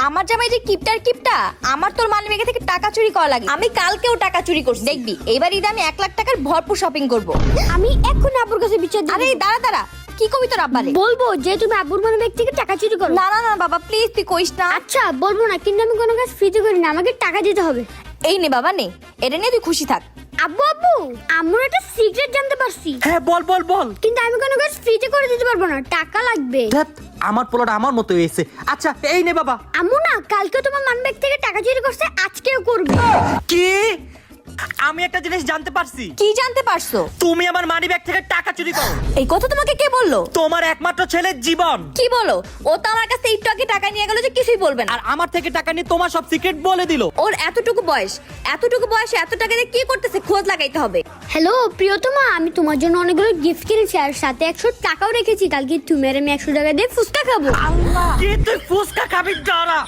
আমার জামাই যে কিপটা আমার তোর মানিব্যাগ থেকে টাকা চুরি করা লাগে। আমি কালকেও টাকা চুরি করছি, দেখবি এবার ঈদে আমি 1 লাখ টাকার ভরপুর শপিং করব। আমি এখন আব্বুর কাছে বিচার দিব। আরে দাঁড়া কি কবি তোর আব্বারে? বলবো যে তুমি আব্বুর মানিব্যাগ থেকে টাকা চুরি করো। না বাবা প্লিজ তুই কইস না। আচ্ছা বলবো না, কিন্তু আমি কোনো কাজ ফ্রিতে করি না, আমাকে টাকা দিতে হবে। এই নে বাবা নে, এটা নিয়ে তুই খুশি থাক। আব্বু আম্মুর একটা সিক্রেট জানতে পারছি, হ্যাঁ বল। কিন্তু আমি কোনো কাজ ফ্রিতে করে দিতে পারবো না, টাকা লাগবে। ধ্যাৎ, আমার পোলাটা আমার মতো হয়েছে। আচ্ছা এই নে বাবা। আম্মু না কালকে তোমার মানিব্যাগ থেকে টাকা চুরি করছে, আজকেও করবে। কি? আমি একটা জিনিস জানতে পারছি। কি জানতে পারছো? তুমি আমার মানিব্যাগ থেকে টাকা চুরি করো। এই কথা তোমাকে কে বললো? তোমার একমাত্র ছেলের জীবন। কি বলো? ও তো আমার কাছে একটু আগে টাকা নিয়ে গেল যে কিছুই বলবে না। আর আমার থেকে টাকা নিয়ে তোমার সব সিক্রেট বলে দিল। ওর এতটুকু বয়সে এত টাকা দিয়ে কি করতেছে খোঁজ লাগাইতে হবে। হ্যালো প্রিয়তমা, আমি তোমার জন্য অনেকগুলো গিফট কিনেছি আর সাথে 100 টাকাও রেখেছি। কালকে তুমি আর আমি 100 টাকা দিয়ে ফুচকা খাবো। কি তুই ফুসকা খাবি? দাঁড়া।